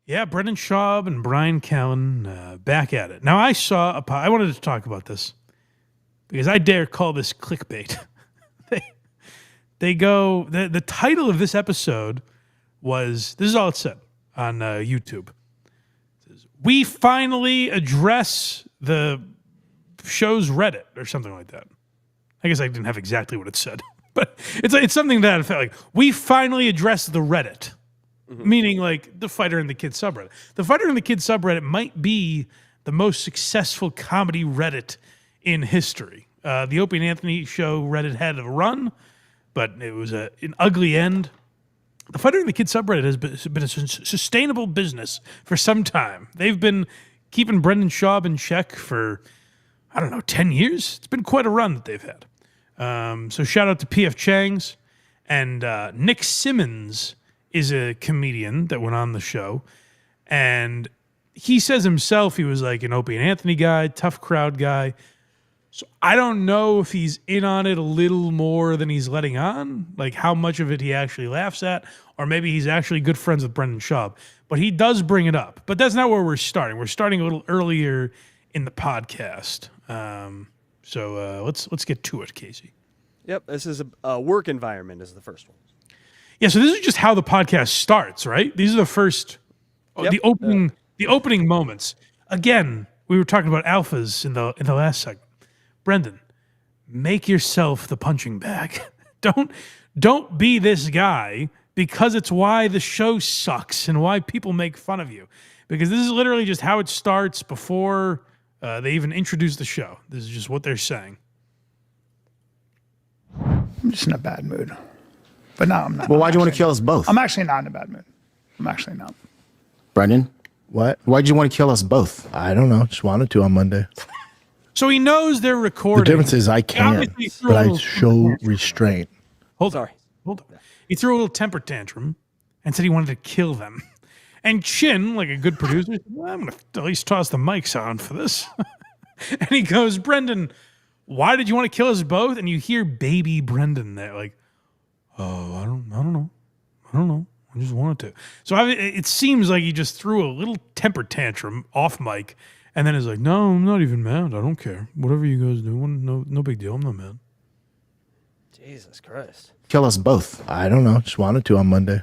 Yeah, Brendan Schaub and Bryan Callen back at it. Now, I wanted to talk about this because I dare call this clickbait. The title of this episode was, this is all it said on YouTube. It says, "We finally address the show's Reddit," or something like that. I guess I didn't have exactly what it said, but it's something that I felt like, we finally addressed the Reddit. Meaning like the Fighter and the Kid subreddit. The Fighter and the Kid subreddit might be the most successful comedy Reddit in history. The Opie and Anthony show Reddit had a run, but it was an ugly end. The Fighter and the Kid subreddit has been a sustainable business for some time. They've been keeping Brendan Schaub in check for, 10 years? It's been quite a run that they've had. So shout out to P.F. Chang's. And Nick Simmons is a comedian that went on the show. And he says himself he was like an Opie and Anthony guy, tough crowd guy. So I don't know if he's in on it a little more than he's letting on, like how much of it he actually laughs at, or maybe he's actually good friends with Brendan Schaub. But he does bring it up. But that's not where we're starting. We're starting a little earlier in the podcast. So let's get to it, Casey. Yep, this is a work environment is the first one. Yeah, so this is just how the podcast starts, right? These are the first, the opening moments. Again, we were talking about alphas in the last segment. Brendan, make yourself the punching bag. Don't be this guy, because it's why the show sucks and why people make fun of you. Because this is literally just how it starts before they even introduce the show. This is just what they're saying. I'm just in a bad mood. But no, I'm not. Well, why'd you want to kill us both? I'm actually not in a bad mood. I'm actually not. Brendan, what? Why'd you want to kill us both? I don't know. Just wanted to on Monday. So he knows they're recording. The difference is I can, but I show restraint. Hold on. He threw a little temper tantrum and said he wanted to kill them. And Chin, like a good producer, said, well, I'm going to at least toss the mics on for this. And he goes, Brendan, why did you want to kill us both? And you hear baby Brendan there, like, oh, I don't know. I just wanted to. So it seems like he just threw a little temper tantrum off mic, and then is like, no, I'm not even mad. I don't care. Whatever you guys do, no big deal. I'm not mad. Jesus Christ. Kill us both. I don't know. Just wanted to on Monday.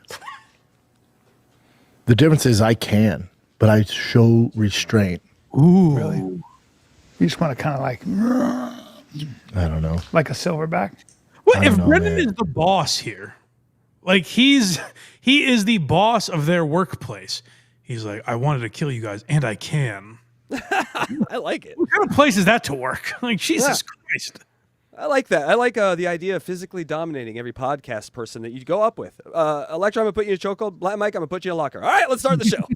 The difference is I can, but I show restraint. Ooh. Really? You just want to kind of like, I don't know. like a silverback? Well, if Brendan is the boss here, like he is the boss of their workplace. He's like, I wanted to kill you guys, and I can. I like it. What kind of place is that to work? Like, Jesus Christ. I like that. I like the idea of physically dominating every podcast person that you go up with. Electra, I'm going to put you in a chokehold. Black Mike, I'm going to put you in a locker. All right, let's start the show.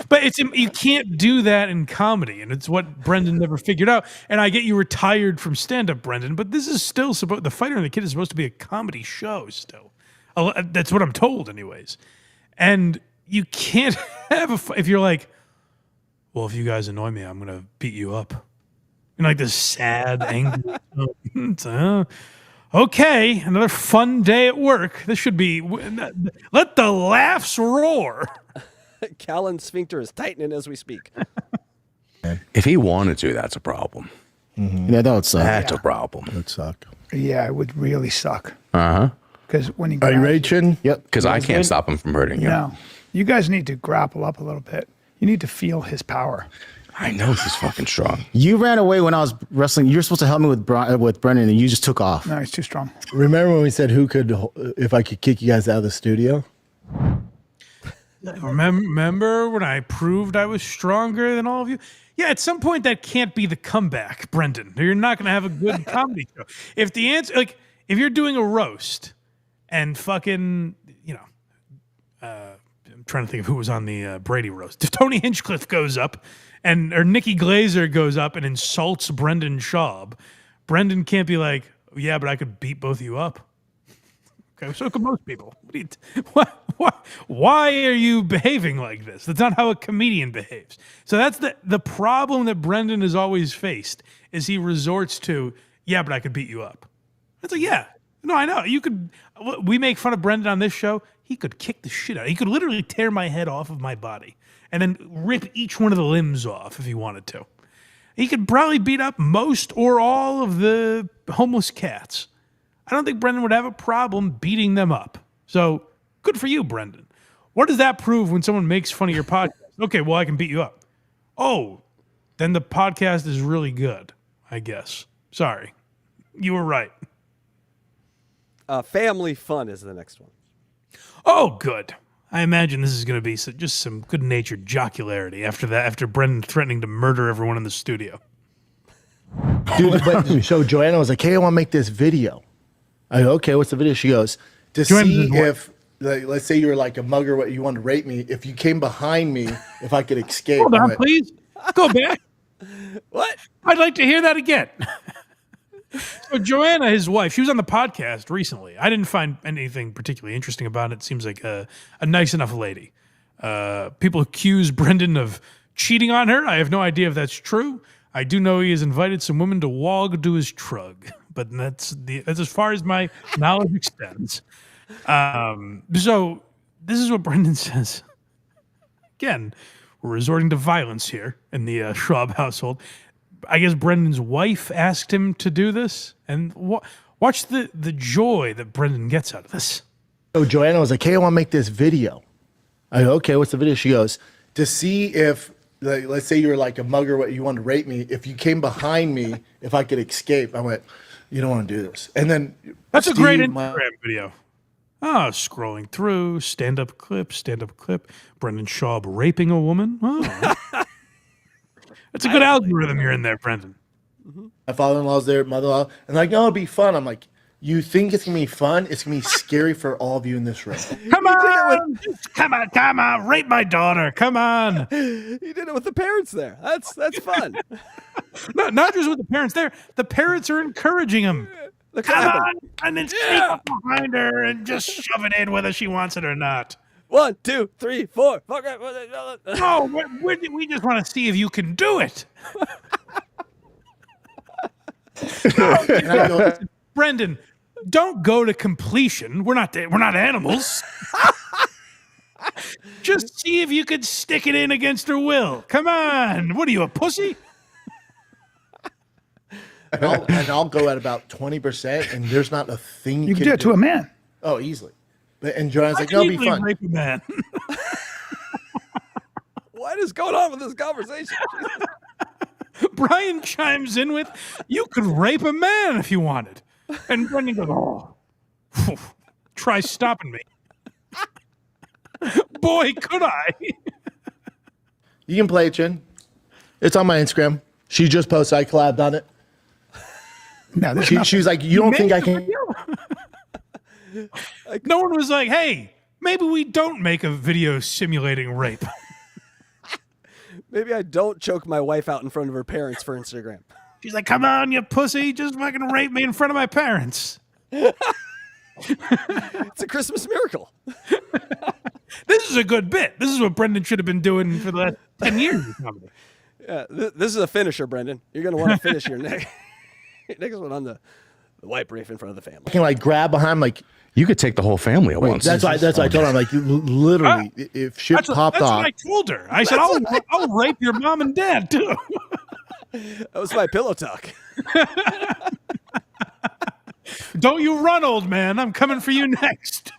But you can't do that in comedy, and it's what Brendan never figured out. And I get you retired from stand-up, Brendan, but this is still the Fighter and the Kid is supposed to be a comedy show still. That's what I'm told, anyways. And you can't have if you're like, well, if you guys annoy me, I'm going to beat you up. And like this sad, angry. Okay, another fun day at work. This should be. Let the laughs roar. Callen's sphincter is tightening as we speak. If he wanted to, that's a problem. Mm-hmm. Yeah, that would suck. That's a problem. It would suck. Yeah, it would really suck. Uh-huh. Because when he Are you ready, Chin? Yep. Because I can't stop him from hurting you. No, you guys need to grapple up a little bit. You need to feel his power. I know he's fucking strong. You ran away when I was wrestling. You were supposed to help me with Brendan, and you just took off. No, he's too strong. Remember when we said if I could kick you guys out of the studio? Remember when I proved I was stronger than all of you? Yeah, at some point that can't be the comeback, Brendan. You're not going to have a good comedy show. If the answer, like, if you're doing a roast and fucking, I'm trying to think of who was on the Brady roast. If Tony Hinchcliffe goes up or Nikki Glazer goes up and insults Brendan Schaub, Brendan can't be like, yeah, but I could beat both of you up. Okay, so could most people. Why are you behaving like this? That's not how a comedian behaves. So that's the problem that Brendan has always faced, is he resorts to, yeah, but I could beat you up. It's like, yeah, No, I know. You could. We make fun of Brendan on this show. He could kick the shit out. He could literally tear my head off of my body and then rip each one of the limbs off if he wanted to. He could probably beat up most or all of the homeless cats. I don't think Brendan would have a problem beating them up. So good for you, Brendan. What does that prove when someone makes fun of your podcast? Okay, well, I can beat you up. Oh, then the podcast is really good, I guess. Sorry. You were right. Family fun is the next one. Oh, good. I imagine this is going to be just some good-natured jocularity after that, after Brendan threatening to murder everyone in the studio. Dude, but, so Joanna was like, hey, I want to make this video. I go, okay, what's the video? She goes, to see if, like, let's say you were like a mugger, what you want to rape me. If you came behind me, if I could escape. Hold on, please. Go back. What? I'd like to hear that again. So Joanna, his wife, she was on the podcast recently. I didn't find anything particularly interesting about it. Seems like a nice enough lady. People accuse Brendan of cheating on her. I have no idea if that's true. I do know he has invited some women to wog to his trug, but that's as far as my knowledge extends. So this is what Brendan says. Again, we're resorting to violence here in the Schaub household. I guess Brendan's wife asked him to do this, and watch the joy that Brendan gets out of this. So Joanna was like, hey, I want to make this video. I go, okay, what's the video? She goes, to see if, like, let's say you were like a mugger, what you want to rape me. If you came behind me, if I could escape. I went, you don't want to do this. And then that's a great Instagram video. Scrolling through, stand-up clip. Brendan Schaub raping a woman. Oh. It's a good algorithm you're in there, Brendan. My father-in-law's there, mother-in-law, and like, no, it'll be fun. I'm like, you think it's gonna be fun? It's gonna be scary for all of you in this room. Come on, rape my daughter. Come on. He did it with the parents there. That's fun. No, not just with the parents there. The parents are encouraging him. Come on, and then sneak up behind her and just shove it in whether she wants it or not. 1, 2, 3, 4. No, we just want to see if you can do it. Brendan, don't go to completion. We're not animals. Just see if you could stick it in against her will. Come on. What are you, a pussy? And I'll go at about 20%, and there's not a thing You can do it to a man. Oh, easily. And Joanna's like, it'll be fun. Rape a man. What is going on with this conversation? Bryan chimes in with, you could rape a man if you wanted. And Brendan goes, oh, try stopping me. Boy, could I. You can play it, Chin. It's on my Instagram. She just posted. I collabed on it. No, she was like, you don't think I can? No one was like, hey, maybe we don't make a video simulating rape. Maybe I don't choke my wife out in front of her parents for Instagram. She's like, come on, you pussy, just fucking rape me in front of my parents. It's a Christmas miracle. This is a good bit. This is what Brendan should have been doing for the last 10 years. Yeah, this is a finisher, Brendan. You're going to want to finish your next one on the white brief in front of the family. I can like grab behind, like, you could take the whole family at once. That's why I told her. I'm like, literally, if shit popped off. That's what I told her. I said, I'll rape your mom and dad too. That was my pillow talk. Don't you run, old man. I'm coming for you next.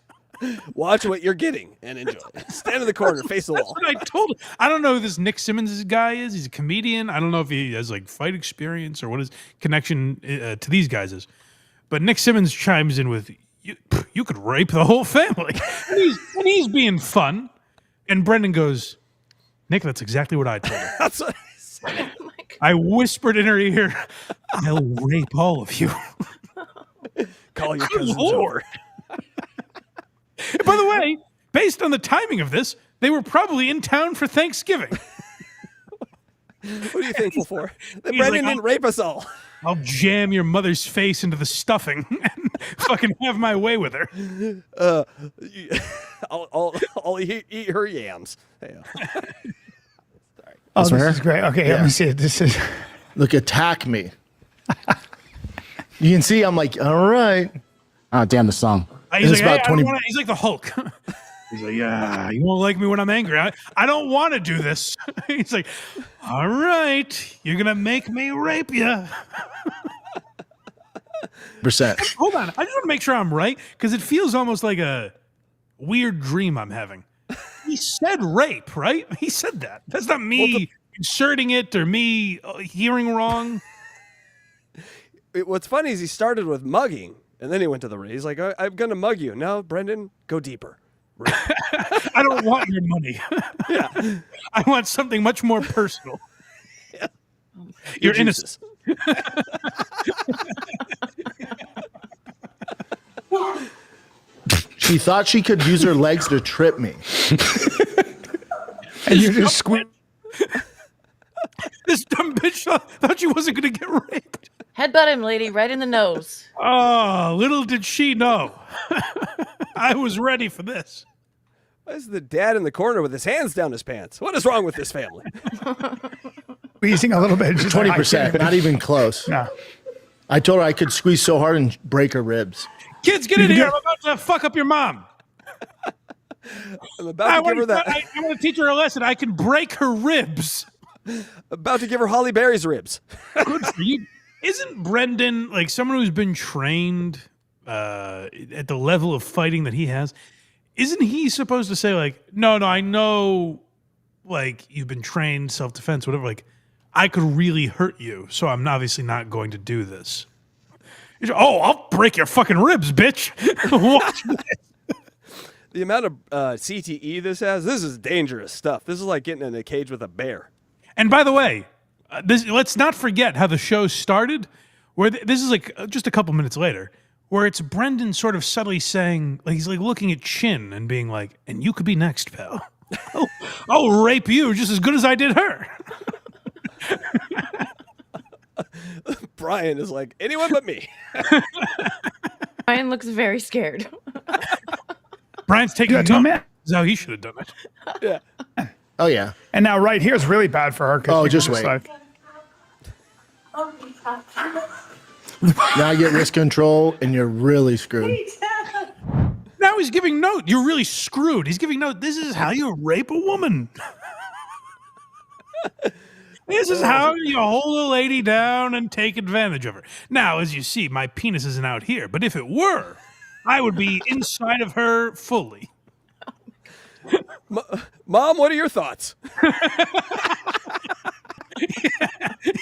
Watch what you're getting and enjoy. Stand in the corner, face the wall. That's what I told her. I don't know who this Nick Simmons guy is. He's a comedian. I don't know if he has like fight experience or what his connection to these guys is. But Nick Simmons chimes in with, you could rape the whole family. and he's being fun. And Brendan goes, Nick, that's exactly what I told her. That's what I said. Oh my God. I whispered in her ear, I'll rape all of you. Call your Good cousins Lord. By the way, based on the timing of this, they were probably in town for Thanksgiving. What are you thankful for? That He's Brendan like, didn't rape us all. I'll jam your mother's face into the stuffing and fucking have my way with her. I'll eat her yams. Hey, Oh, this is great. Okay, let me see it. This is. Look, attack me. You can see I'm like, all right. Oh, damn the song. He's It's like, about hey, I don't 20 wanna, he's like the Hulk. He's like, yeah, you won't like me when I'm angry. I don't want to do this. He's like, all right, you're going to make me rape you. percent. Hold on. I just want to make sure I'm right because it feels almost like a weird dream I'm having. He said rape, right? He said that. That's not me inserting it or me hearing wrong. What's funny is he started with mugging, and then he went to the rape. He's like, I'm going to mug you. No, Brendan, go deeper. I don't want your money. Yeah. I want something much more personal. Yeah. You're Jesus. innocent. She thought she could use her legs to trip me. And you just squeeze. This dumb bitch thought she wasn't going to get raped. Headbutt him, lady, right in the nose. Oh, little did she know. I was ready for this. Why is the dad in the corner with his hands down his pants? What is wrong with this family? Squeezing a little bit. Just like, 20%, not even close. No. I told her I could squeeze so hard and break her ribs. Kids, get in here. I'm about to fuck up your mom. I'm about to give her that. I want to teach her a lesson. I can break her ribs. About to give her Holly Berry's ribs. Good for you. Isn't Brendan like someone who's been trained at the level of fighting that he has? Isn't he supposed to say like, no, I know, like you've been trained self-defense, whatever. Like, I could really hurt you, so I'm obviously not going to do this. He's like, oh, I'll break your fucking ribs, bitch. Watch this. The amount of CTE this has, this is dangerous stuff. This is like getting in a cage with a bear. And by the way, let's not forget how the show started, where this is like just a couple minutes later, where it's Brendan sort of subtly saying, like he's like looking at Chin and being like, and you could be next, pal. I'll rape you just as good as I did her. Bryan is like, anyone but me. Bryan looks very scared. Brian's taking Yeah, notes. no, man. That's how he should have done it. Yeah. Oh, yeah. And now right here is really bad for her. 'Cause Oh, you just can wait. like- Now you get wrist control, and you're really screwed. Now he's giving note. You're really screwed. He's giving note. This is how you rape a woman. This is how you hold a lady down and take advantage of her. Now, as you see, my penis isn't out here, but if it were, I would be inside of her fully. Mom, what are your thoughts?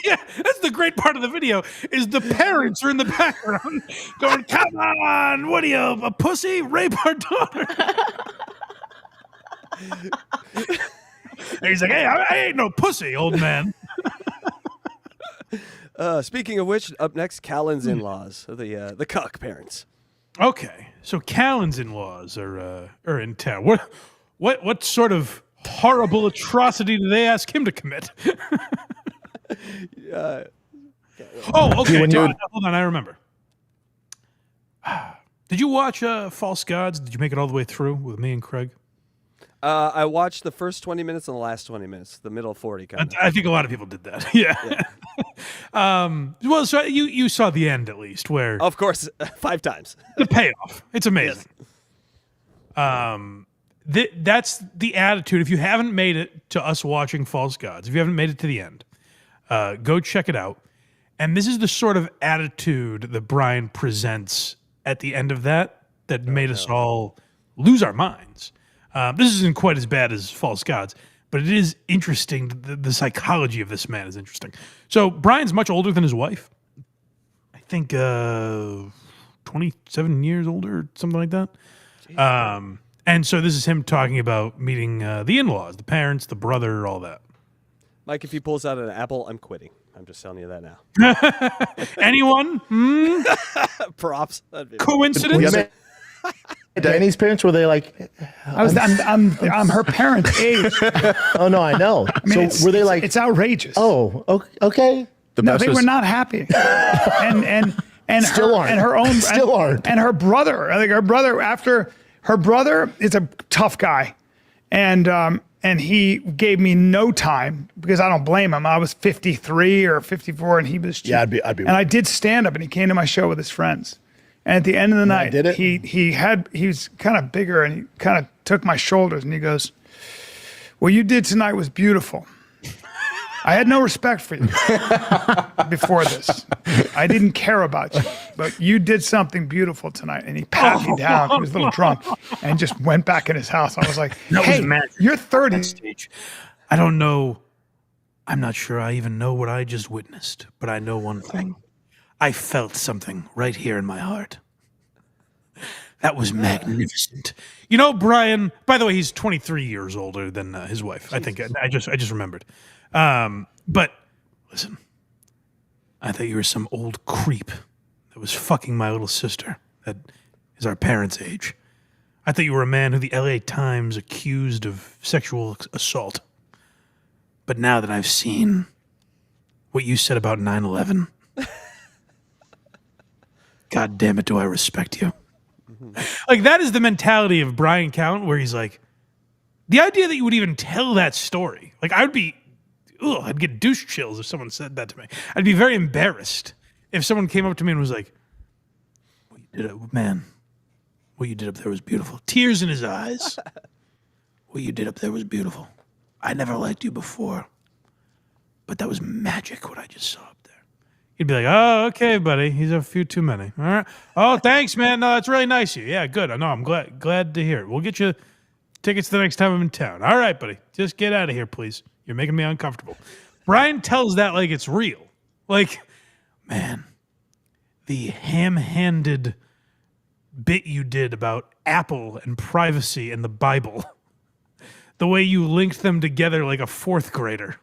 Yeah, that's the great part of the video is the parents are in the background going, come on, what are you, a pussy? Rape our daughter. And he's like, hey, I ain't no pussy, old man. Speaking of which, up next, Callen's in-laws, the cuck parents. Okay, so Callen's in-laws are in town. What sort of horrible atrocity do they ask him to commit? Oh, okay. Hold on, I remember. Did you watch False Gods? Did you make it all the way through with me and Craig? I watched the first 20 minutes and the last 20 minutes, the middle 40 kind of. I think a lot of people did that. Yeah. Well, so you saw the end at least, where Of course, 5 times. the payoff. It's amazing. That's the attitude. If you haven't made it to us watching False Gods, if you haven't made it to the end, go check it out. And this is the sort of attitude that Bryan presents at the end of that made us all lose our minds. This isn't quite as bad as False Gods, but it is interesting. The psychology of this man is interesting. So Bryan's much older than his wife. I think 27 years older, something like that. And so this is him talking about meeting the in-laws, the parents, the brother, all that. Mike, if he pulls out an apple, I'm quitting. I'm just telling you that now. Anyone? Props. That'd be Coincidence? Danny's parents, were they like, I'm her parents' age. oh, no, I know. I mean, So were they like, it's outrageous. oh, okay. No, they were not happy. and Still her, aren't. and her own Still aren't. And her brother, her brother is a tough guy, and he gave me no time because I don't blame him. I was 53 or 54, and he was. Yeah, I'd be And I did stand up, and he came to my show with his friends, And at the end of the night, did it? he was kind of bigger, and he kind of took my shoulders, and he goes, "What you did tonight was beautiful. I had no respect for you before this. I didn't care about you, but you did something beautiful tonight." And he patted me down. He was a little drunk and just went back in his house. I was like, "Hey, you're 30." Stage. I don't know. I'm not sure I even know what I just witnessed, but I know one thing. I felt something right here in my heart. That was magnificent. You know, Bryan, by the way, he's 23 years older than his wife. I think I just remembered. But listen, I thought you were some old creep that was fucking my little sister that is our parents' age. I thought you were a man who the LA Times accused of sexual assault. But now that I've seen what you said about 9/11, God damn it, do I respect you. Like, that is the mentality of Bryan Callen, where he's like, the idea that you would even tell that story, like, I'd get douche chills if someone said that to me. I'd be very embarrassed if someone came up to me and was like, what you did up there was beautiful. Tears in his eyes. What you did up there was beautiful. I never liked you before, but that was magic what I just saw up there. You'd be like, oh, okay, buddy. He's a few too many. All right. Oh, thanks, man. No, that's really nice of you. Yeah, good. I know. I'm glad to hear it. We'll get you tickets the next time I'm in town. All right, buddy. Just get out of here, please. You're making me uncomfortable. Bryan tells that like it's real. Like, man, the ham-handed bit you did about Apple and privacy and the Bible, the way you linked them together like a fourth grader,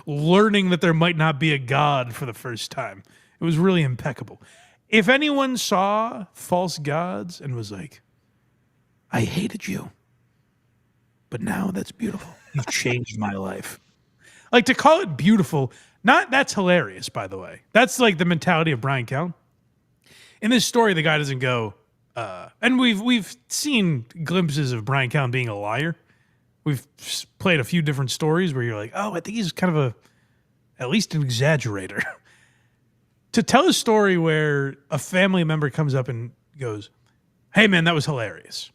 learning that there might not be a God for the first time. It was really impeccable. If anyone saw False Gods and was like, I hated you, but now that's beautiful. You've changed my life. Like, to call it beautiful, that's hilarious, by the way. That's like the mentality of Bryan Callen. In this story, the guy doesn't go, and we've seen glimpses of Bryan Callen being a liar. We've played a few different stories where you're like, oh, I think he's kind of at least an exaggerator. To tell a story where a family member comes up and goes, hey, man, that was hilarious.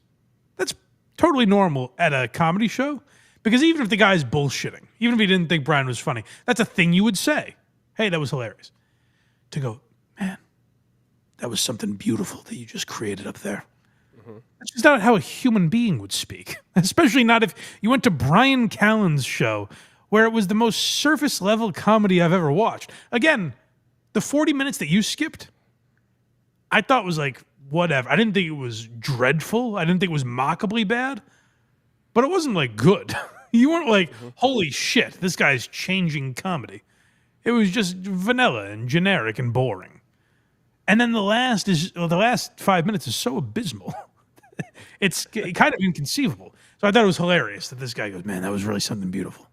That's totally normal at a comedy show, because even if the guy's bullshitting, even if he didn't think Bryan was funny, that's a thing you would say. Hey, that was hilarious. To go, man, that was something beautiful that you just created up there. That's just not how a human being would speak, especially not if you went to Bryan Callen's show, where it was the most surface level comedy I've ever watched. Again, the 40 minutes that you skipped, I thought was like, whatever. I didn't think it was dreadful. I didn't think it was mockably bad, but it wasn't like good. You weren't like, holy shit, this guy's changing comedy. It was just vanilla and generic and boring. And then the last 5 minutes is so abysmal. It's kind of inconceivable. So I thought it was hilarious that this guy goes, man, that was really something beautiful.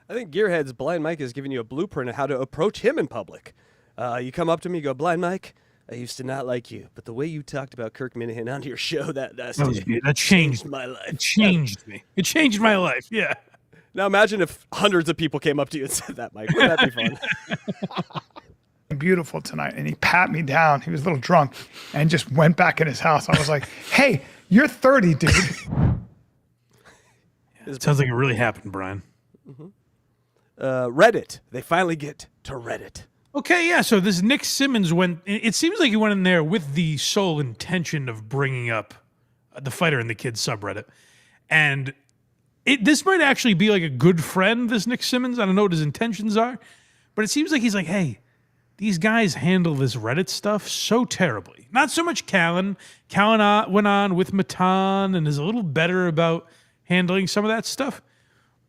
I think Gearhead's Blind Mike is giving you a blueprint of how to approach him in public. You come up to me, you go, Blind Mike, I used to not like you, but the way you talked about Kirk Minahan on your show, that changed my life. It changed me. It changed my life, yeah. Now imagine if hundreds of people came up to you and said that, Mike. Wouldn't that be fun? Beautiful tonight, and he pat me down. He was a little drunk and just went back in his house. I was like, hey, you're 30, dude. It sounds like it really happened, Bryan. Reddit. They finally get to Reddit. Okay, yeah, so this Nick Simmons it seems like he went in there with the sole intention of bringing up the Fighter and the Kid subreddit. And this might actually be like a good friend, this Nick Simmons. I don't know what his intentions are, but it seems like he's like, hey, these guys handle this Reddit stuff so terribly. Not so much Callen. Callen went on with Matan and is a little better about handling some of that stuff.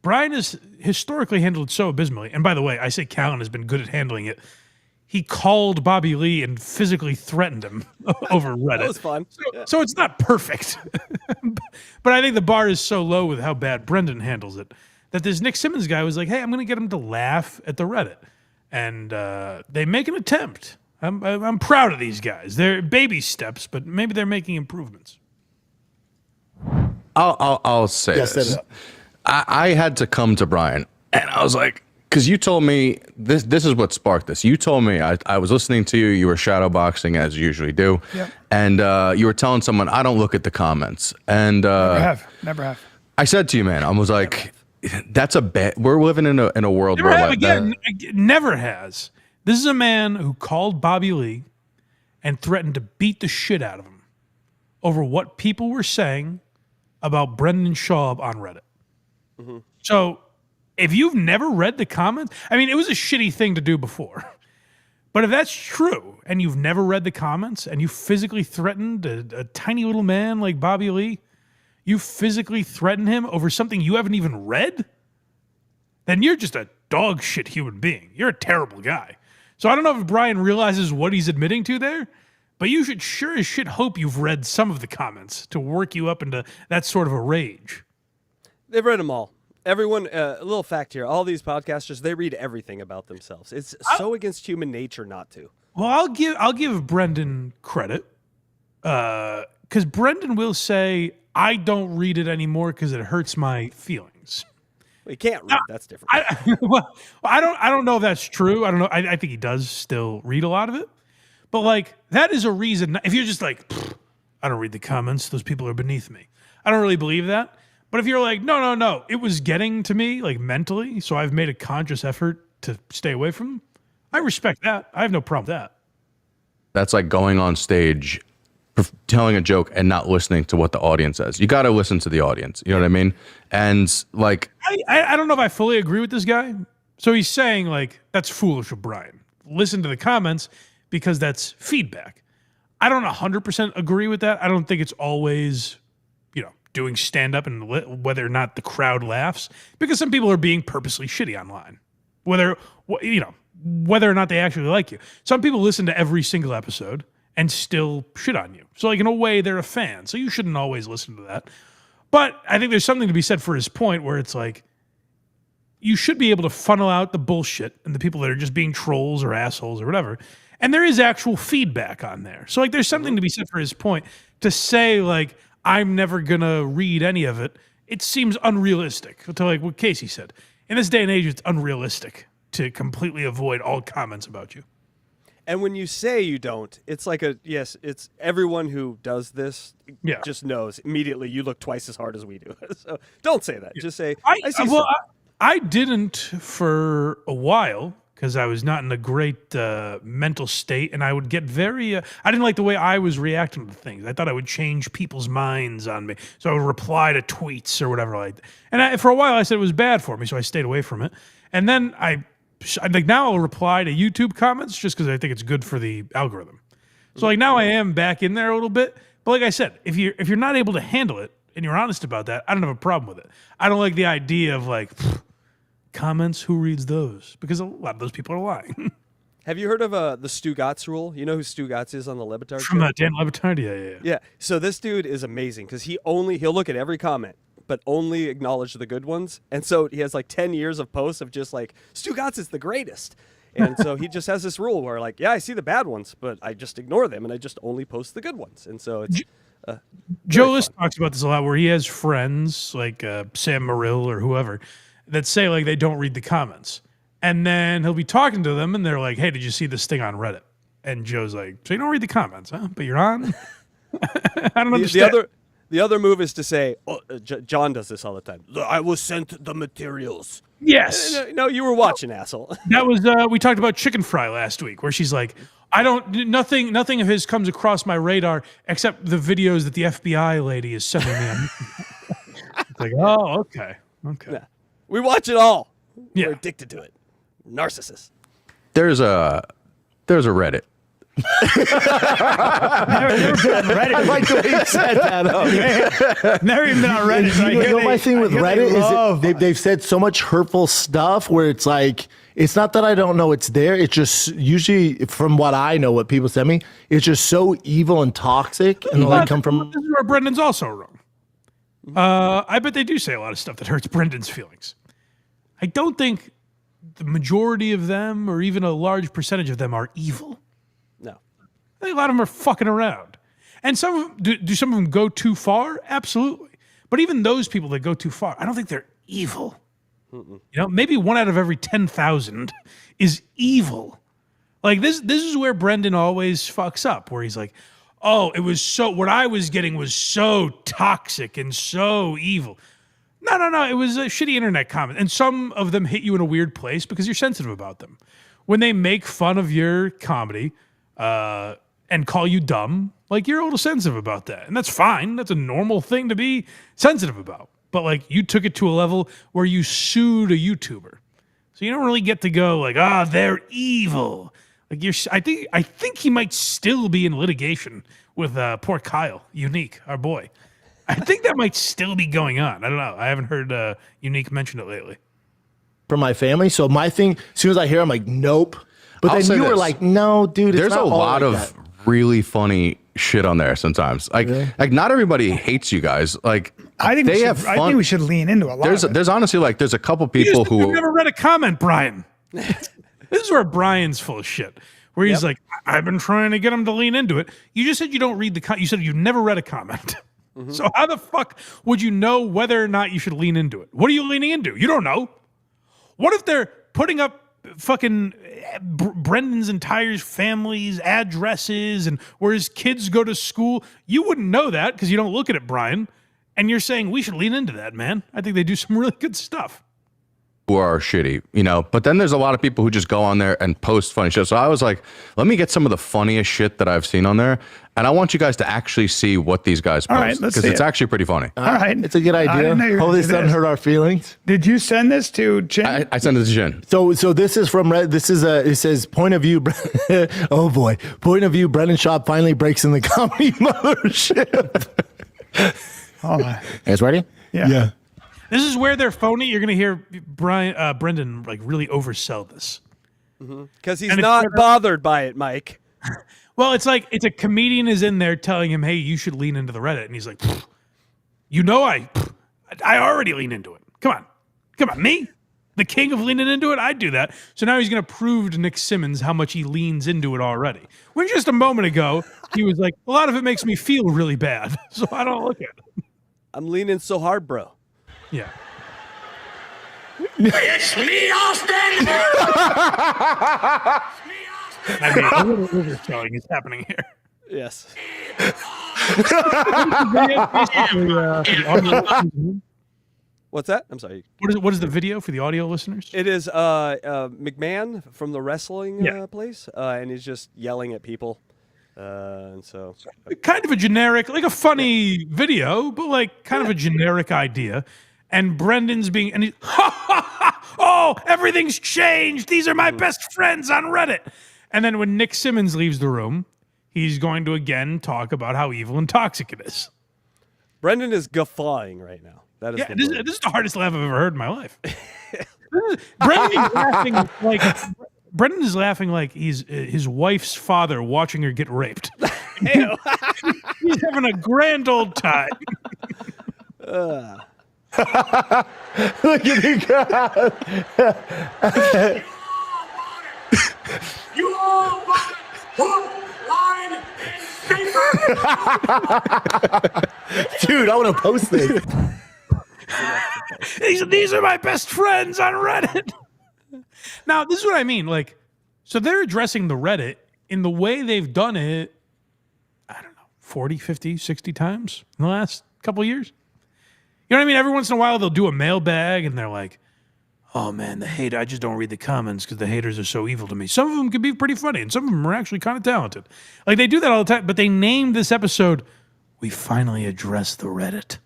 Bryan has historically handled it so abysmally. And by the way, I say Callen has been good at handling it. He called Bobby Lee and physically threatened him over Reddit. That was fun. So it's not perfect. But I think the bar is so low with how bad Brendan handles it that this Nick Simmons guy was like, hey, I'm going to get him to laugh at the Reddit. And they make an attempt. I'm proud of these guys. They're baby steps, but maybe they're making improvements. I'll say this. I had to come to Bryan, and I was like, because you told me this. This is what sparked this. You told me I was listening to you. You were shadowboxing as you usually do, Yep. and you were telling someone I don't look at the comments. And Never have. I said to you, man, I was like, that's a bad. We're living in a world Never where have like again. Never has. This is a man who called Bobby Lee and threatened to beat the shit out of him over what people were saying about Brendan Schaub on Reddit. Mm-hmm. So if you've never read the comments, I mean, it was a shitty thing to do before. But if that's true and you've never read the comments and you physically threatened a tiny little man like Bobby Lee, you physically threaten him over something you haven't even read, then you're just a dog shit human being. You're a terrible guy. So I don't know if Bryan realizes what he's admitting to there, but you should sure as shit hope you've read some of the comments to work you up into that sort of a rage. They've read them all. Everyone, a little fact here: all these podcasters, they read everything about themselves. It's so against human nature not to. Well, I'll give Brendan credit because Brendan will say I don't read it anymore because it hurts my feelings. Well, you can't read. That's different. I don't know if that's true. I don't know. I think he does still read a lot of it, but like that is a reason. If you're just like, I don't read the comments; those people are beneath me. I don't really believe that. But if you're like, no, it was getting to me like mentally, so I've made a conscious effort to stay away from them. I respect that. I have no problem with that. that's like going on stage, telling a joke and not listening to what the audience says. You got to listen to the audience. You know what I mean? And like, I don't know if I fully agree with this guy. So he's saying like, that's foolish of Bryan. Listen to the comments because that's feedback. I don't 100% agree with that. I don't think it's always, doing stand-up and whether or not the crowd laughs, because some people are being purposely shitty online, whether or not they actually like you. Some people listen to every single episode and still shit on you. So like in a way, they're a fan. So you shouldn't always listen to that. But I think there's something to be said for his point where it's like, you should be able to funnel out the bullshit and the people that are just being trolls or assholes or whatever. And there is actual feedback on there. So like there's something to be said for his point to say like, I'm never going to read any of it. It seems unrealistic to like what Casey said. In this day and age, it's unrealistic to completely avoid all comments about you. And when you say you don't, it's like it's everyone who does this just knows immediately you look twice as hard as we do. So don't say that. Just say, I didn't for a while because I was not in a great mental state, and I would get very. I didn't like the way I was reacting to things. I thought I would change people's minds on me, so I would reply to tweets or whatever like that. And for a while, I said it was bad for me, so I stayed away from it. And then I like now I'll reply to YouTube comments just because I think it's good for the algorithm. So like now I am back in there a little bit. But like I said, if you're not able to handle it and you're honest about that, I don't have a problem with it. I don't like the idea of like. Comments, who reads those? Because a lot of those people are lying. Have you heard of the Stu Gatz rule? You know who Stu Gatz is on the Le Batard From show? Dan Le Batard, yeah. Yeah. So this dude is amazing because he'll look at every comment, but only acknowledge the good ones. And so he has like 10 years of posts of just like, Stu Gatz is the greatest. And so he just has this rule where like, yeah, I see the bad ones, but I just ignore them and I just only post the good ones. And so it's Joe List talks about this a lot where he has friends like Sam Morrill or whoever that say like they don't read the comments. And then he'll be talking to them and they're like, hey, did you see this thing on Reddit? And Joe's like, so you don't read the comments, huh? But you're on? I don't understand. The other move is to say, John does this all the time. I was sent the materials. Yes. No, you were watching, asshole. That was, we talked about Chicken Fry last week where she's like, nothing of his comes across my radar except the videos that the FBI lady is sending me. It's like, oh, okay. Yeah. We watch it all. Yeah. We're addicted to it. Narcissists. there's a Reddit. Never been on Reddit. I like the way you said that. Never even been on Reddit. You know my thing with Reddit is they've said so much hurtful stuff where it's like, it's not that I don't know it's there. It's just usually from what I know, what people send me, it's just so evil and toxic. And like come from. This is where Brendan's also wrong. I bet they do say a lot of stuff that hurts Brendan's feelings. I don't think the majority of them, or even a large percentage of them, are evil. No. I think a lot of them are fucking around. And some of them, do some of them go too far? Absolutely. But even those people that go too far, I don't think they're evil. You know, maybe 1 out of every 10,000 is evil. Like this is where Brendan always fucks up, where he's like, oh, it was so, what I was getting was so toxic and so evil. No. It was a shitty internet comment. And some of them hit you in a weird place because you're sensitive about them. When they make fun of your comedy and call you dumb, like you're a little sensitive about that. And that's fine. That's a normal thing to be sensitive about. But like you took it to a level where you sued a YouTuber. So you don't really get to go like, they're evil. Like I think he might still be in litigation with poor Kyle, Unique, our boy. I think that might still be going on. I don't know. I haven't heard Unique mention it lately. For my family. So my thing, as soon as I hear, I'm like, nope. But I'll then say you were this. like, no, dude. It's There's not a all lot like of that. really funny shit on there sometimes. Like, like not everybody hates you guys. Like, I think they we have should, fun. I think we should lean into a lot. of it. There's honestly like there's a couple You people just think you've who never read a comment, Brian. This is where Brian's full of shit. Where he's like, I've been trying to get him to lean into it. You just said you don't read the you said you've never read a comment. So how the fuck would you know whether or not you should lean into it? What are you leaning into? You don't know. What if they're putting up fucking Brendan's entire family's addresses and where his kids go to school? You wouldn't know that because you don't look at it, Brian. And you're saying we should lean into that, man. I think they do some really good stuff. are shitty, you know, but then there's a lot of people who just go on there and post funny shit. So I was like, let me get some of the funniest shit that I've seen on there. And I want you guys to actually see what these guys All right, post let's because see it's it. actually pretty funny. All right. It's a good I idea. didn't know you were Hope gonna this do doesn't this. hurt our feelings. Did you send this to Jen? I sent it to Jen. So this is from this is it says point of view. Oh boy, point of view. Brendan Schaub finally breaks in the comedy mothership. Hold on. Guys ready? Yeah. This is where they're phony. You're going to hear Brendan like really oversell this. Because he's And it's not where- bothered by it, Mike. Well, it's like it's a comedian is in there telling him, "Hey, you should lean into the Reddit," and he's like, "You know, I already lean into it. Come on, me, the king of leaning into it. I'd do that." So now he's going to prove to Nick Simmons how much he leans into it already. When just a moment ago he was like, "A lot of it makes me feel really bad, so I don't look at it." I'm leaning so hard, bro. Yeah. It's me, Austin! I mean, a little overselling is happening here. Yes. What's that? I'm sorry. What is the video for the audio listeners? It is McMahon from the wrestling Yeah. place, and he's just yelling at people. And so Kind of a generic, like a funny video, but like kind of a generic idea. And Brendan's being, and he's, oh, everything's changed. These are my best friends on Reddit. And then when Nick Simmons leaves the room, he's going to again talk about how evil and toxic it is. Brendan is guffawing right now. That is Yeah, the this word. is the hardest laugh I've ever heard in my life. Brendan is laughing like Brendan is laughing like he's his wife's father watching her get raped. He's having a grand old time. Look at the crowd. You all want it. Hook, line, and sinker. Dude, I want to post this. These are my best friends on Reddit. Now, this is what I mean. Like, so they're addressing the Reddit in the way they've done it, I don't know, 40, 50, 60 times in the last couple of years. You know what I mean? Every once in a while, they'll do a mailbag and they're like, oh man, the hate, I just don't read the comments because the haters are so evil to me. Some of them can be pretty funny and some of them are actually kind of talented. Like, they do that all the time, but they named this episode, We Finally Addressed the Reddit.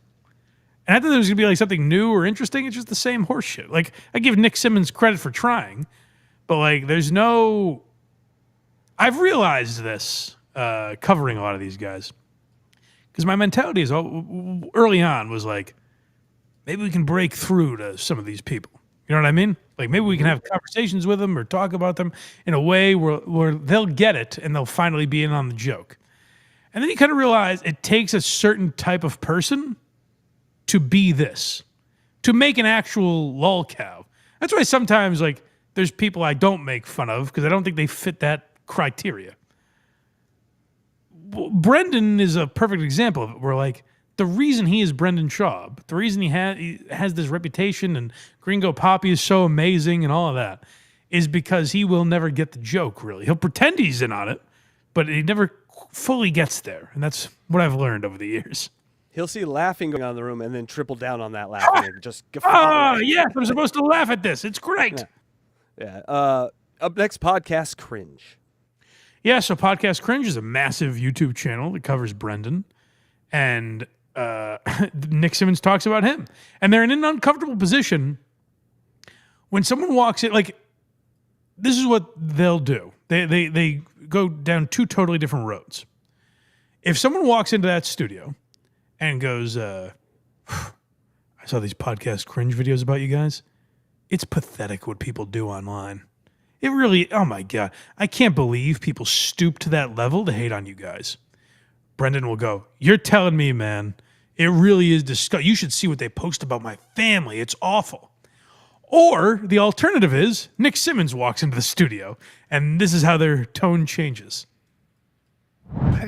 And I thought there was going to be like something new or interesting. It's just the same horse shit. Like, I give Nick Simmons credit for trying, but like, there's no. I've realized this covering a lot of these guys because my mentality is early on was like, maybe we can break through to some of these people. You know what I mean? Like maybe we can have conversations with them or talk about them in a way where they'll get it and they'll finally be in on the joke. And then you kind of realize it takes a certain type of person to be this, to make an actual lolcow. That's why sometimes like there's people I don't make fun of because I don't think they fit that criteria. Brendan is a perfect example of it where like the reason he is Brendan Schaub, the reason he has this reputation and Gringo Poppy is so amazing and all of that, is because he will never get the joke, really. He'll pretend he's in on it, but he never fully gets there. And that's what I've learned over the years. He'll see laughing going on in the room and then triple down on that laughing and just yes, I'm supposed to laugh at this. It's great. Yeah. Up next, podcast Cringe. Yeah, so Podcast Cringe is a massive YouTube channel that covers Brendan. And Nick Simmons talks about him. And they're in an uncomfortable position when someone walks in. Like, this is what they'll do. They go down two totally different roads. If someone walks into that studio and goes, I saw these Podcast Cringe videos about you guys. It's pathetic what people do online. It really, oh my God. I can't believe people stoop to that level to hate on you guys. Brendan will go, you're telling me, man, it really is disgusting. You should see what they post about my family. It's awful. Or the alternative is Nick Simmons walks into the studio and this is how their tone changes.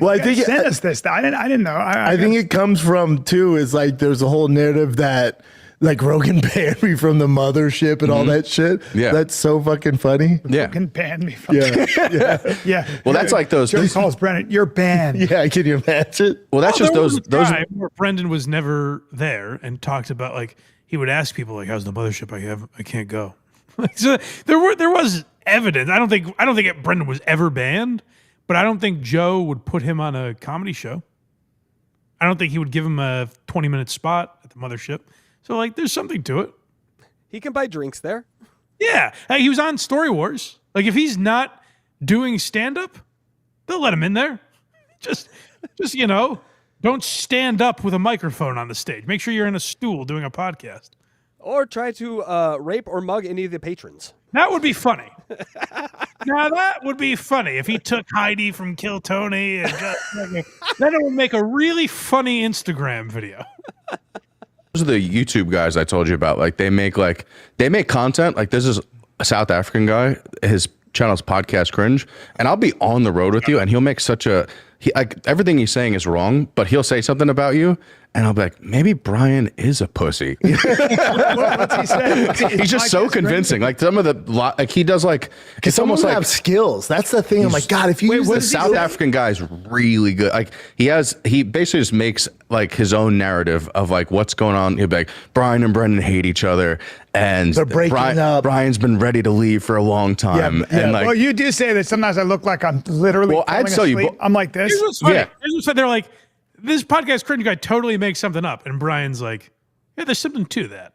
Well, I think sent us this. I didn't know. I think it comes from too is like there's a whole narrative that like Rogan banned me from the mothership and all that shit. Yeah. That's so fucking funny. Yeah. Rogan banned me from Yeah. Well, that's like those. Joe calls Brendan, you're banned. Yeah, can you imagine? Well, that's just There was those. a time where Brendan was never there and talked about, like, he would ask people, like, how's the mothership? I can't go. So there was evidence. I don't think Brendan was ever banned, but I don't think Joe would put him on a comedy show. I don't think he would give him a 20-minute spot at the mothership. So, like, there's something to it. He can buy drinks there. Yeah. Hey, he was on Story Wars. Like, if he's not doing stand-up, they'll let him in there. Just don't stand up with a microphone on the stage. Make sure you're in a stool doing a podcast. Or try to rape or mug any of the patrons. That would be funny. Now, that would be funny if he took Heidi from Kill Tony and then it would make a really funny Instagram video. Those are the YouTube guys I told you about. Like they make content. Like this is a South African guy. His channel's Podcast Cringe, and I'll be on the road with you, and he'll make everything he's saying is wrong, but he'll say something about you, and I'll be like, maybe Bryan is a pussy. What's he saying? He's just so convincing. Like some of the he does like it's Some almost of them like have skills. That's the thing. I'm like, God, if you use the this South African guy's really good. Like he basically just makes like his own narrative of like what's going on. He'll be like, Bryan and Brendan hate each other, and they're breaking up. Bryan's been ready to leave for a long time. Yeah. And like, Well, you do say that sometimes I look like I'm literally I'd falling tell you, asleep. I'm like this. Here's what's funny. Yeah. Here's what's funny. They're like, this Podcast Cringe guy totally makes something up. And Bryan's like, yeah, there's something to that.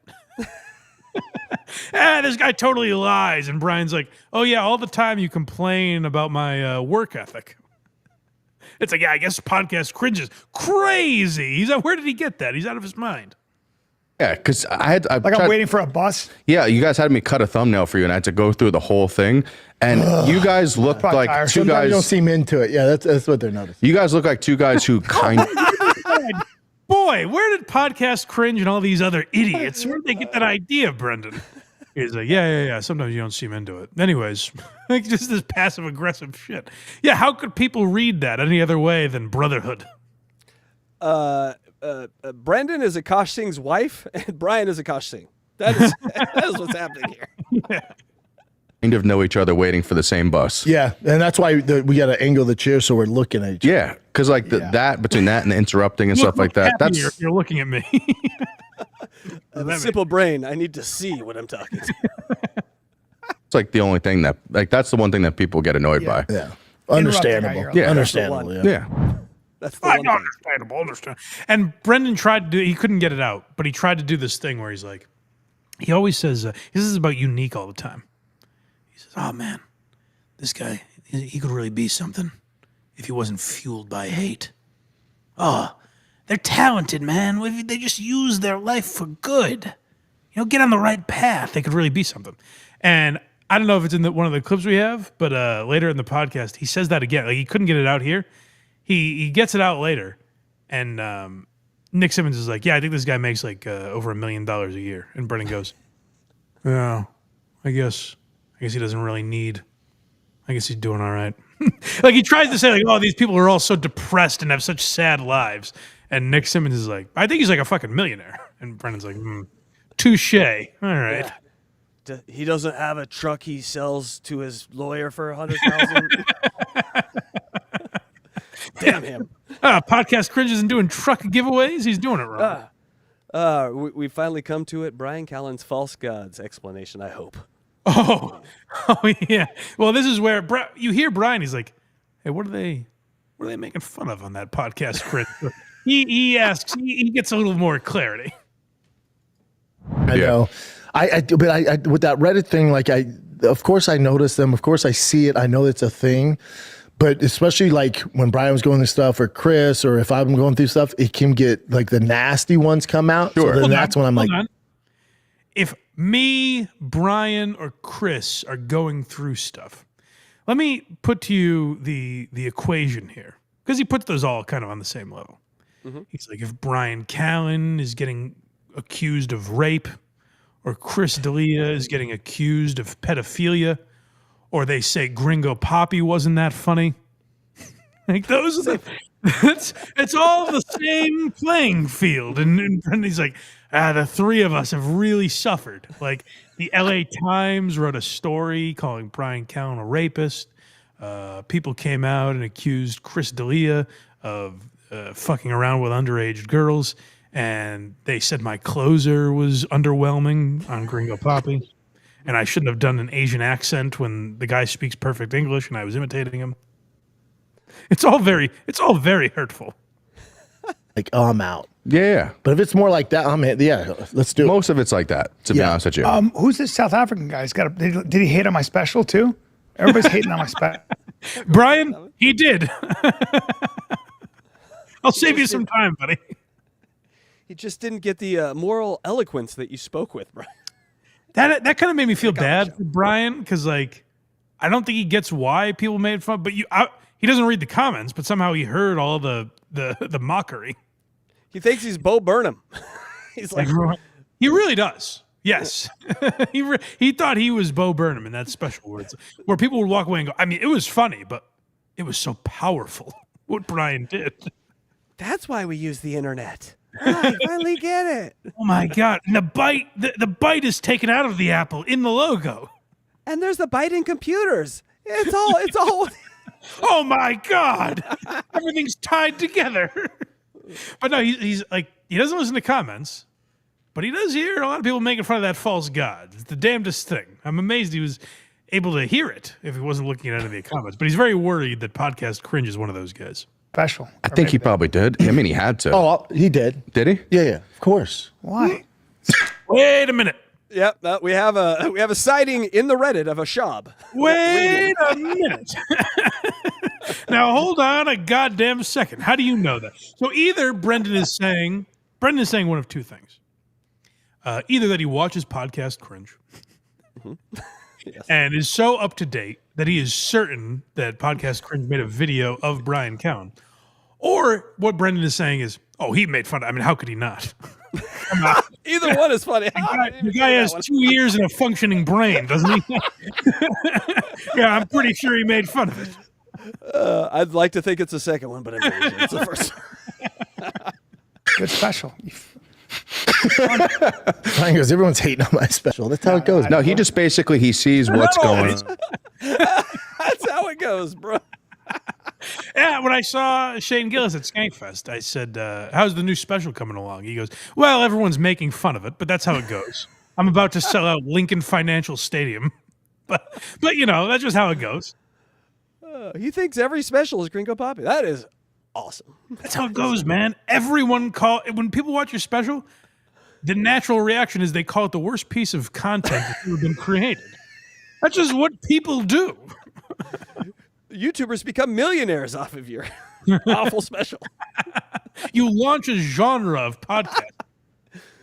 This guy totally lies. And Bryan's like, oh, yeah, all the time you complain about my work ethic. It's like, yeah, I guess Podcast Cringe is crazy. Where did he get that? He's out of his mind. yeah, because I'm waiting for a bus. Yeah, you guys had me cut a thumbnail for you, and I had to go through the whole thing. And you guys looked Probably like tired. two Sometimes you don't guys. seem into it. Yeah, that's what they're noticing. You guys look like two guys who kind. Boy, where did Podcast Cringe and all these other idiots, where did they get that idea, Brendan? He's like, yeah. Sometimes you don't seem into it. Anyways, like just this passive aggressive shit. Yeah, how could people read that any other way than brotherhood? Brendan is Akash Singh's wife, and Bryan is Akash Singh. That is what's happening here. kind of know each other waiting for the same bus. Yeah, and that's why we got to angle the chair so we're looking at each other. Yeah, because like that between that and the interrupting and stuff like that. That's You're looking at me. Simple brain. I need to see what I'm talking to. it's like the only thing that's the one thing that people get annoyed by. Yeah, understandable. Interrupting Yeah. Understandable. That's Yeah. Yeah. That's the one thing. Understandable. And Brendan tried to do, he couldn't get it out, but he tried to do this thing where he's like, he always says, this is about Unique all the time. He says, oh man, this guy, he could really be something if he wasn't fueled by hate. Oh, they're talented, man. If they just use their life for good, get on the right path, they could really be something. And I don't know if it's in one of the clips we have, but later in the podcast, he says that again. Like he couldn't get it out here. He gets it out later, and Nick Simmons is like, yeah, I think this guy makes like over $1 million a year. And Brendan goes, yeah, I guess he doesn't really need I guess he's doing all right. Like he tries to say, like, oh, these people are all so depressed and have such sad lives. And Nick Simmons is like, I think he's like a fucking millionaire. And Brendan's like, touche. All right. Yeah. He doesn't have a truck he sells to his lawyer for $100,000. Damn him. Podcast Cringe isn't doing truck giveaways. He's doing it wrong. We finally come to it. Bryan Callen's false gods explanation, I hope. Oh, yeah. Well, this is where you hear Bryan. He's like, "Hey, what are they making fun of on that podcast?" Cringe. he asks. He gets a little more clarity. I know. But I with that Reddit thing, like of course I notice them. Of course I see it. I know it's a thing. But especially like when Bryan was going through stuff, or Chris, or if I'm going through stuff, it can get like the nasty ones come out. Sure. So then that's when I'm like, if me, Bryan, or Chris are going through stuff, let me put to you the equation here, because he puts those all kind of on the same level. Mm-hmm. He's like, if Bryan Callen is getting accused of rape, or Chris D'Elia is getting accused of pedophilia, or they say Gringo Poppy wasn't that funny, like those are it's all the same playing field. And Brendan's like, the three of us have really suffered. Like the LA Times wrote a story calling Bryan Callen a rapist. People came out and accused Chris D'Elia of fucking around with underage girls. And they said my closer was underwhelming on Gringo Poppy. And I shouldn't have done an Asian accent when the guy speaks perfect English and I was imitating him. It's all very hurtful. like, oh, I'm out. Yeah. But if it's more like that, I'm in. Yeah, let's do it. Most of it's like that, to be honest with you. Who's this South African guy? Did he hate on my special too? Everybody's hating on my special. Bryan, he did. I'll save you some time, buddy. He just didn't get the moral eloquence that you spoke with, Bryan. That kind of made me feel bad for Bryan, because like I don't think he gets why people made fun. But he doesn't read the comments, but somehow he heard all the mockery. He thinks he's Bo Burnham. He's like he really does. Yes, he thought he was Bo Burnham in that special words, where people would walk away and go, I mean, it was funny, but it was so powerful what Bryan did. That's why we use the internet. I finally get it. Oh my God! And the bite is taken out of the apple in the logo. And there's the bite in computers. It's all. Oh my God! Everything's tied together. But no, he's like, he doesn't listen to comments, but he does hear a lot of people making fun of that false god. It's the damnedest thing. I'm amazed he was able to hear it if he wasn't looking at any of the comments. But he's very worried that Podcast Cringe is one of those guys. Special. I think he probably did. I mean, he had to. Oh, he did. Did he? Yeah, of course. Why? Wait a minute. Yep, we have a sighting in the Reddit of a Schaub. Wait a minute. Now hold on a goddamn second. How do you know that? So either Brendan is saying one of two things. Either that he watches Podcast Cringe Yes. and is so up to date that he is certain that Podcast Cringe made a video of Bryan Callen. Or what Brendan is saying is, oh, he made fun of it. I mean, how could he not? Either one is funny. The guy has 2 ears and a functioning brain, doesn't he? Yeah, I'm pretty sure he made fun of it. I'd like to think it's the second one, but I'm pretty sure it's the first one. Good special. Bryan goes, everyone's hating on my special. That's how it goes. No, he just basically, he sees what's going on. That's how it goes, bro. Yeah, when I saw Shane Gillis at Skankfest, I said, how's the new special coming along? He goes, well, everyone's making fun of it, but that's how it goes. I'm about to sell out Lincoln Financial Stadium. But you know, that's just how it goes. He thinks every special is Gringo Poppy. That is awesome. That's how it goes, man. Everyone when people watch your special, the natural reaction is they call it the worst piece of content that's ever been created. That's just what people do. YouTubers become millionaires off of your awful special. You launch a genre of podcast.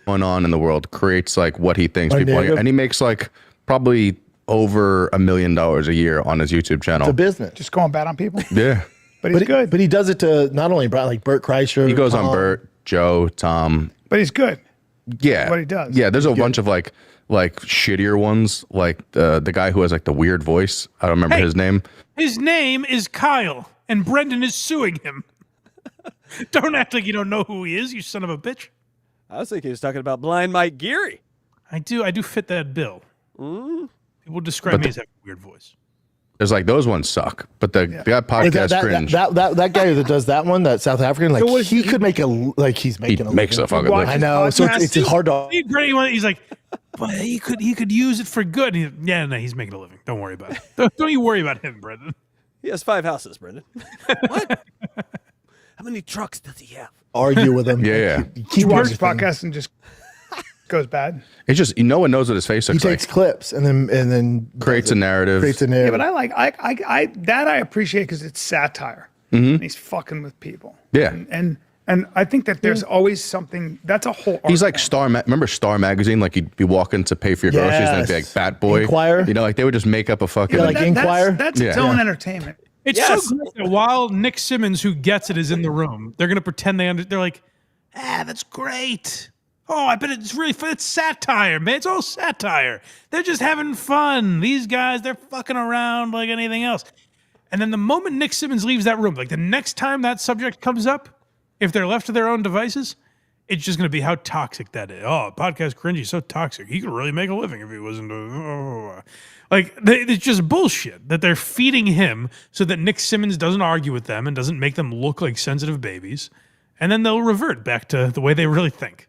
Going on in the world creates like what he thinks Our people narrative. like. And he makes like probably over $1 million a year on his YouTube channel. It's a business. Just going bad on people. Yeah. But he's good. But he does it to not only Bryan, like Bert Kreischer. He goes on Tom. Bert, Joe, Tom. But he's good. Yeah. What he does. Yeah, there's a bunch of like like shittier ones, like the guy who has like the weird voice. I don't remember his name. His name is Kyle, and Brendan is suing him. Don't act like you don't know who he is, you son of a bitch. I was thinking he was talking about Blind Mike Geary. I do fit that bill. People describe me as having a weird voice. There's like those ones suck, but the guy podcast Cringe. That guy that does that one, that South African, like So he could make he's making a makes living. a fucking living. I know, so it's hard to. He's like, but he could use it for good. No, he's making a living. Don't worry about it. Don't you worry about him, Brendan. He has 5 houses, Brendan. What? How many trucks does he have? Argue with him. Yeah. He watches podcasts and just goes bad. It's just no one knows what his face He looks takes like. clips and then Creates a narrative. Creates a Yeah, narrative. but I appreciate because it's satire. And he's fucking with people. Yeah. And I think that there's always something. That's a whole. He's art like form. remember Star Magazine? Like you'd be walking to pay for your groceries and it'd be like Fat Boy. Inquirer? You know, like they would just make up a fucking. Yeah, like Inquirer? That's its own entertainment. It's so great that while Nick Simmons, who gets it, is in the room, they're gonna pretend they're like, that's great. Oh, I bet it's really fun. It's satire, man. It's all satire. They're just having fun. These guys, they're fucking around like anything else. And then the moment Nick Simmons leaves that room, like the next time that subject comes up, if they're left to their own devices, it's just going to be how toxic that is. Oh, podcast Cringe is so toxic. He could really make a living if he wasn't. It's just bullshit that they're feeding him so that Nick Simmons doesn't argue with them and doesn't make them look like sensitive babies. And then they'll revert back to the way they really think.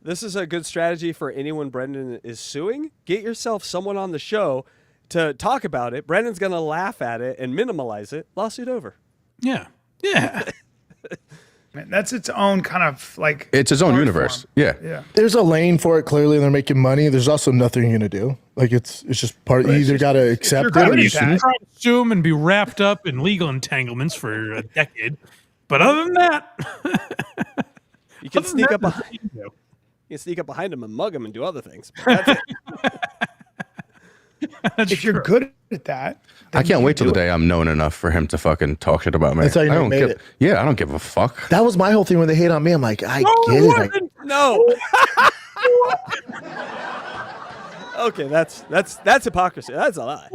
This is a good strategy for anyone Brendan is suing. Get yourself someone on the show to talk about it. Brendan's going to laugh at it and minimalize it. Lawsuit over. Yeah. Man, that's its own kind of like. It's his own art universe. form. Yeah. Yeah. There's a lane for it. Clearly, and they're making money. There's also nothing you're gonna do. Like it's just part. You either got to accept you're it. good Or at you that. Try to sue him and be wrapped up in legal entanglements for a decade. But other than that, You can sneak up behind. You can sneak up behind him and mug him and do other things. But that's it. If you're good at that, I can't wait till the day I'm known enough for him to fucking talk shit about me. That's how you I don't made give, it. Yeah, I don't give a fuck. That was my whole thing when they hate on me. I'm like, I get it. No. Okay, that's hypocrisy. That's a lie.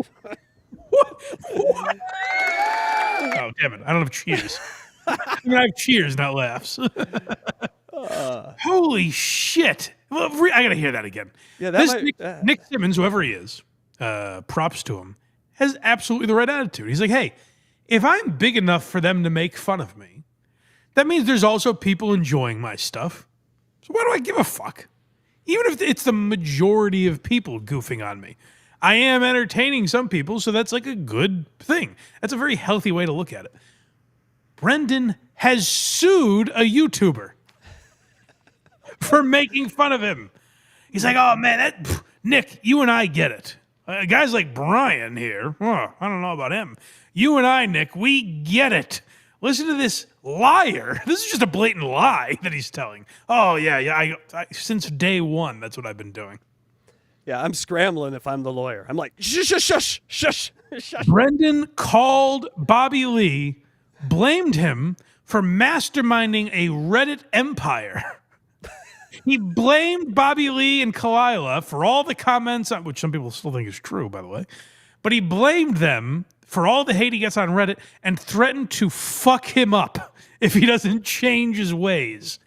oh, damn it. I don't have cheers. I have cheers, not laughs. Holy shit. Well, I got to hear that again. Yeah, that This might- Nick Simmons, whoever he is, props to him, has absolutely the right attitude. He's like, hey, if I'm big enough for them to make fun of me, that means there's also people enjoying my stuff. So why do I give a fuck? Even if it's the majority of people goofing on me. I am entertaining some people, so that's like a good thing. That's a very healthy way to look at it. Brendan has sued a YouTuber for making fun of him. He's like, oh man, Nick, you and I get it. Guys like Bryan here, I don't know about him. You and I, Nick, we get it. Listen to this liar. This is just a blatant lie that he's telling. Oh, yeah. I since day one, that's what I've been doing. Yeah, I'm scrambling if I'm the lawyer. I'm like, shush. Brendan called Bobby Lee, blamed him for masterminding a Reddit empire. He blamed Bobby Lee and Kalila for all the comments, which some people still think is true, by the way. But he blamed them for all the hate he gets on Reddit and threatened to fuck him up if he doesn't change his ways.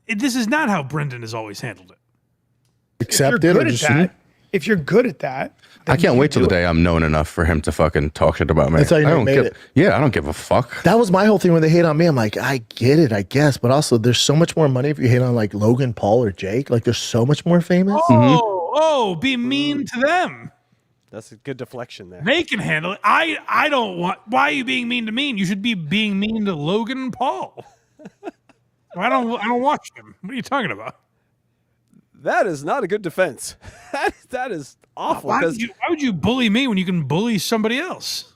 This is not how Brendan has always handled it. Accept it or just if you're good at that, I can't wait till the day I'm known enough for him to fucking talk shit about me. That's how you I don't made give, it. Yeah, I don't give a fuck. That was my whole thing when they hate on me. I'm like, I get it, I guess, but also there's so much more money if you hate on like Logan Paul or Jake. Like they're so much more famous. Be mean to them. That's a good deflection there. They can handle it. I don't want. Why are you being mean to me? You should be being mean to Logan Paul. I don't watch him. What are you talking about? That is not a good defense. That is awful. Why would you bully me when you can bully somebody else?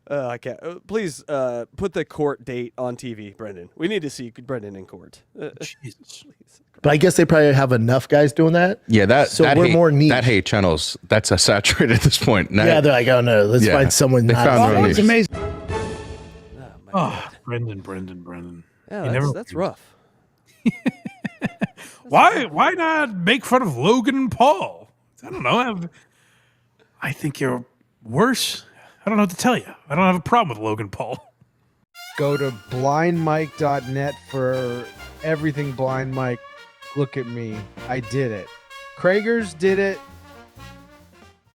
I can't. Please put the court date on TV, Brendan. We need to see Brendan in court. Jesus. But I guess they probably have enough guys doing that. Yeah, So that we're hate, more niche. That hate channels, that's a saturated at this point. Now, Yeah, they're like, oh no, let's Yeah, find someone they not. found their own it's niche. amazing. Oh, Brendan. Yeah, You never that's rough. Why not make fun of Logan Paul? I don't know. I think you're worse. I don't know what to tell you. I don't have a problem with Logan Paul. Go to blindmike.net for everything Blind Mike. Look at me. I did it. Kragers did it.